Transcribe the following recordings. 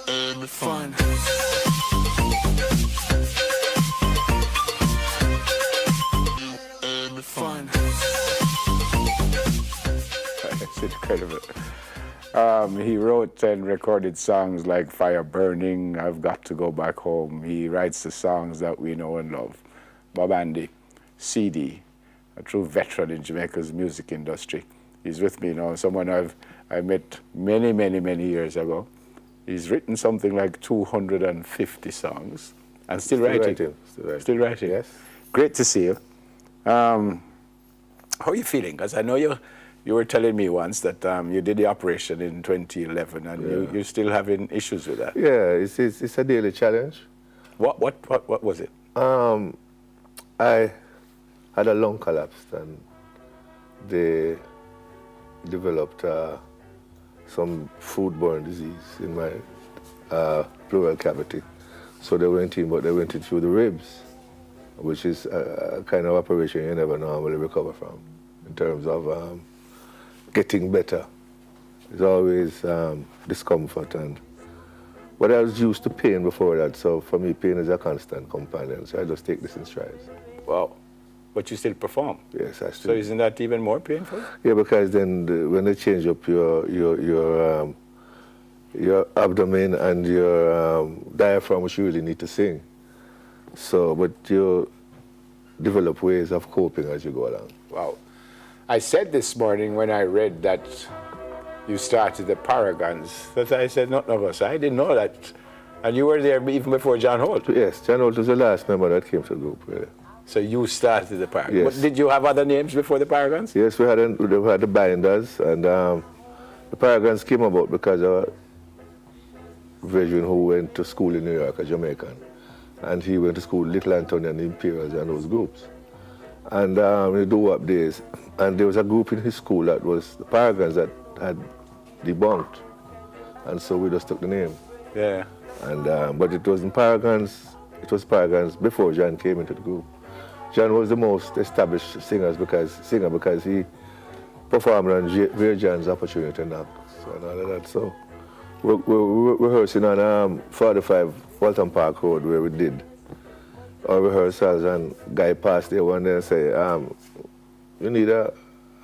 and fun. And fun. It's incredible. He wrote and recorded songs like Fire Burning, I've Got to Go Back Home. He writes the songs that we know and love. Bob Andy, CD, a true veteran in Jamaica's music industry. He's with me now, someone I met many years ago. He's written something like 250 songs and still writing. Still writing. Yes. Great to see you. How are you feeling? Because I know you were telling me once that you did the operation in 2011 and you're still having issues with that. Yeah, it's a daily challenge. What was it? I had a lung collapse and they developed some foodborne disease in my pleural cavity. So they went in, but they went in through the ribs, which is a kind of operation you never normally recover from in terms of getting better. There's always discomfort, but I was used to pain before that, so for me pain is a constant companion, so I just take this in strides. Wow. But you still perform? Yes, I still. So isn't that even more painful? Yeah, because then when they change up your abdomen and your diaphragm, which you really need to sing. So, but you develop ways of coping as you go along. Wow. I said this morning when I read that you started the Paragons, that I said, not of us. I didn't know that. And you were there even before John Holt. Yes, John Holt was the last member that came to the group, really. So you started the Paragons. Yes. But did you have other names before the Paragons? Yes, we had the Binders, and the Paragons came about because our virgin who went to school in New York, a Jamaican, and he went to school Little Anthony and the Imperials and those groups. And we do up days, and there was a group in his school that was the Paragons that had debunked, and so we just took the name. Yeah. And but it wasn't Paragons. It was Paragons before John came into the group. John was the most established singer because he performed on John's opportunity knocks and all of that. So we're rehearsing on 45 Walton Park Road where we did our rehearsals, and guy passed there one day and say, you need a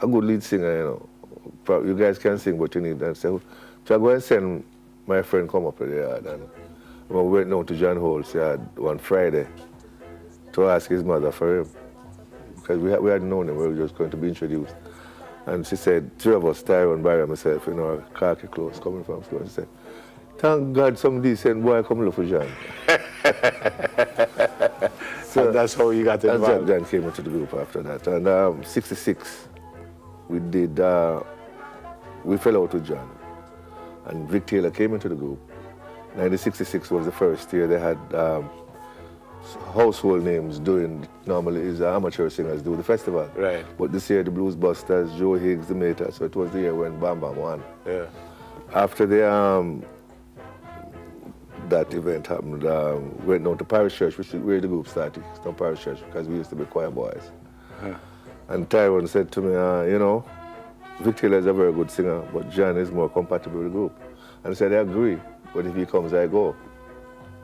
good lead singer, you know. You guys can sing, but you need that. So I go and send my friend come up to the yard, and we went down to John Holt's yard one Friday to ask his mother for him, because we hadn't known him, we were just going to be introduced. And she said, three of us, Tyrone, Barry, and myself, you know, khaki clothes coming from school. She said, thank God some decent boy come look for John. So that's how you got involved. John came into the group after that. And 66, we fell out with John. And Vic Taylor came into the group. 1966 was the first year they had household names doing, normally is amateur singers do the festival. Right. But this year the Blues Busters, Joe Higgs, the Mater, so it was the year when Bam Bam won. Yeah. After that event happened, went down to Parish Church, which is where the group started, Stone Parish Church, because we used to be choir boys. And Tyrone said to me, you know, Vic Taylor is a very good singer, but John is more compatible with the group. And I said, I agree, but if he comes, I go.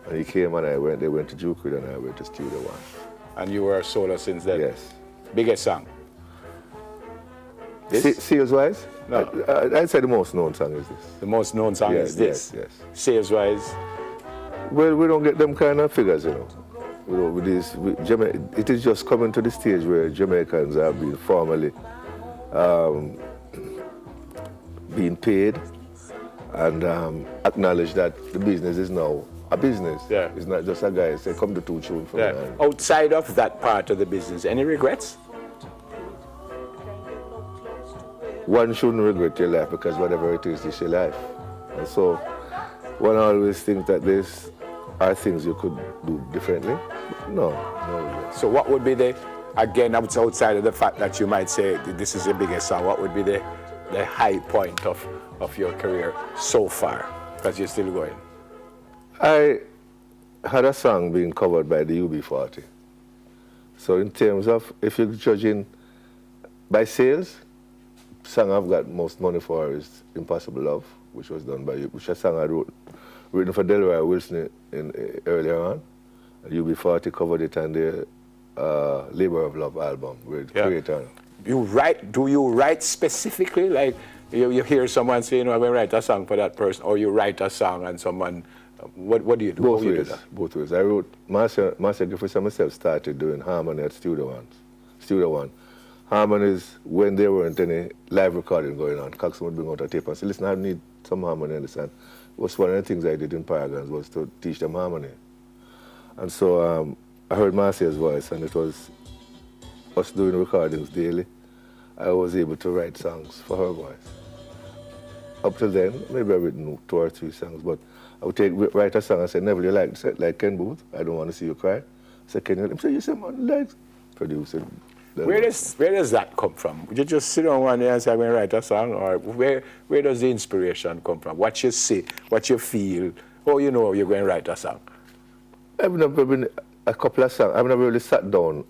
And he came and they went to Jukrid and I went to Studio One. And you were a solo since then? Yes. Biggest song? This? Sales-wise? No. I'd say the most known song is this. The most known song is this? Yes. Sales-wise? Well, we don't get them kind of figures, you know. It is just coming to the stage where Jamaicans are being formally being paid and acknowledge that the business is now a business. Yeah. It's not just a guy say, come to two tunes for me. Outside of that part of the business, any regrets? One shouldn't regret your life because whatever it is your life. And so one always thinks that these are things you could do differently. No regrets. So what would be again, outside of the fact that you might say this is the biggest song, what would be the high point of your career so far? Because you're still going. I had a song being covered by the UB40. So in terms of, if you're judging by sales, song I've got most money for is Impossible Love, which was done by you, which is a song I wrote written for Delroy Wilson earlier on. UB40 covered it on the Labor of Love album with Creator. Do you write specifically? Like you hear someone say, I'm going to write a song for that person, or you write a song and someone, what do you do? Both ways. Both ways. I wrote, Marcia Griffiths and myself started doing harmony at Studio One. Harmonies, when there weren't any live recording going on, Coxsone would bring out a tape and say, listen, I need some harmony, understand? It was one of the things I did in Paragons was to teach them harmony. And so I heard Marcia's voice, and it was us doing recordings daily. I was able to write songs for her voice. Up till then, maybe I've written 2 or 3 songs, but I would write a song and say, Neville, you like Ken Booth? I don't want to see you cry. I said, Ken, you say, you say, man, like, produce it. Where does that come from? Would you just sit on one day and say, I'm going to write a song? Or where does the inspiration come from? What you see, what you feel, how you know you're going to write a song? I've never been a couple of songs. I've never really sat down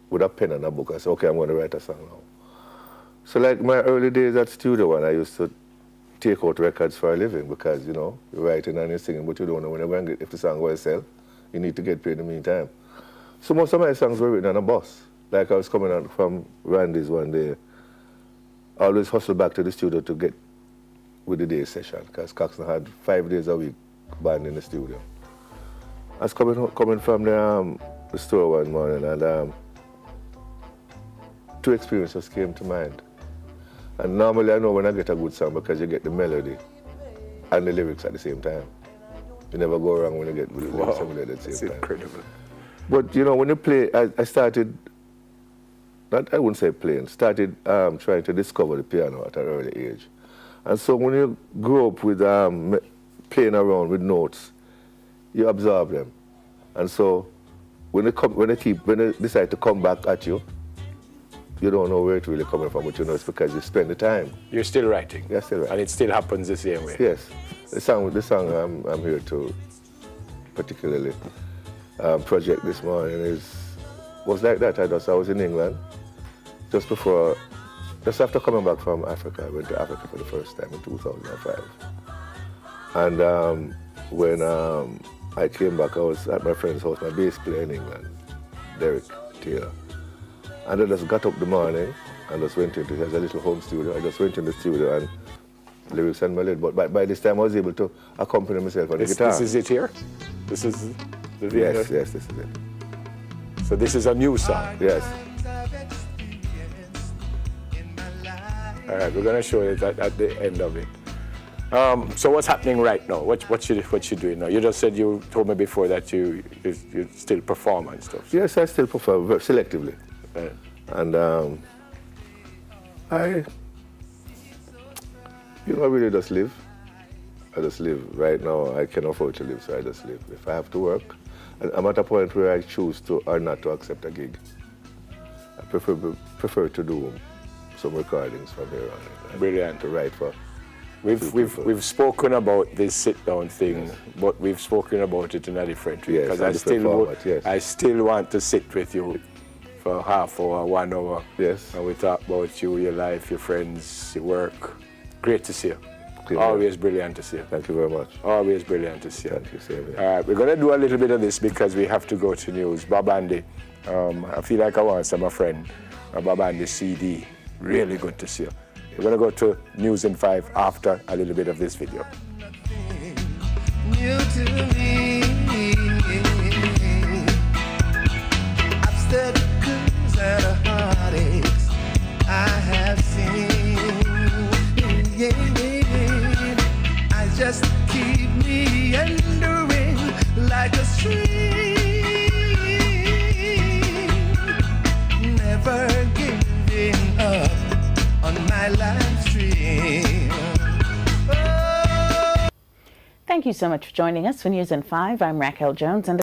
with a pen and a book and said, okay, I'm going to write a song now. So like my early days at Studio One, I used to take out records for a living because, you know, you're writing and you're singing, but you don't know when you're going to get, if the song will sell, you need to get paid in the meantime. So most of my songs were written on a bus. Like I was coming out from Randy's one day, I always hustled back to the studio to get with the day session because Coxsone had 5 days a week band in the studio. I was coming from the store one morning and 2 experiences came to mind. And normally I know when I get a good song because you get the melody and the lyrics at the same time. You never go wrong when you get the lyrics and melody at the same time. That's incredible. But you know, when you play, I started, I wouldn't say playing, started trying to discover the piano at an early age. And so when you grow up with playing around with notes, you absorb them. And so when they decide to come back at you, you don't know where it's really coming from, but you know it's because you spend the time. You're still writing? Yeah, still writing. And it still happens the same way? Yes. The song I'm here to particularly project this morning was like that. I was in England just after coming back from Africa. I went to Africa for the first time in 2005. And when I came back, I was at my friend's house, my bass player in England, Derek Taylor. And I just got up the morning and just went into, he has a little home studio. I just went in the studio and lyrics and melody. But by this time I was able to accompany myself on the guitar. This is it here? This is the video? Yes, this is it. So this is a new song? Yes. All right, we're going to show it at the end of it. So what's happening right now? What you doing now? You just said, you told me before that you still perform and stuff. Yes, I still perform selectively. Right. And I really just live. I just live. Right now, I can afford to live, so I just live. If I have to work, I'm at a point where I choose to or not to accept a gig. I prefer to do some recordings from here on. Brilliant. To write for. We've spoken about this sit-down thing, yes. But we've spoken about it in a different way. Yes, because I still want to sit with you for half hour, 1 hour. Yes. And we talk about you, your life, your friends, your work. Great to see you. Always brilliant to see you. Thank you very much. Always brilliant to see you. Thank you, same here. All right, we're going to do a little bit of this because we have to go to news. Bob Andy, I feel like I want some of my friend, Bob Andy CD. Really good to see you. We're going to go to News in 5 after a little bit of this video. New to me. Obstacles and heartaches I have seen. I just keep meandering like a stream, never giving up on my live stream. Thank you so much for joining us for News in 5. I'm Raquel Jones. And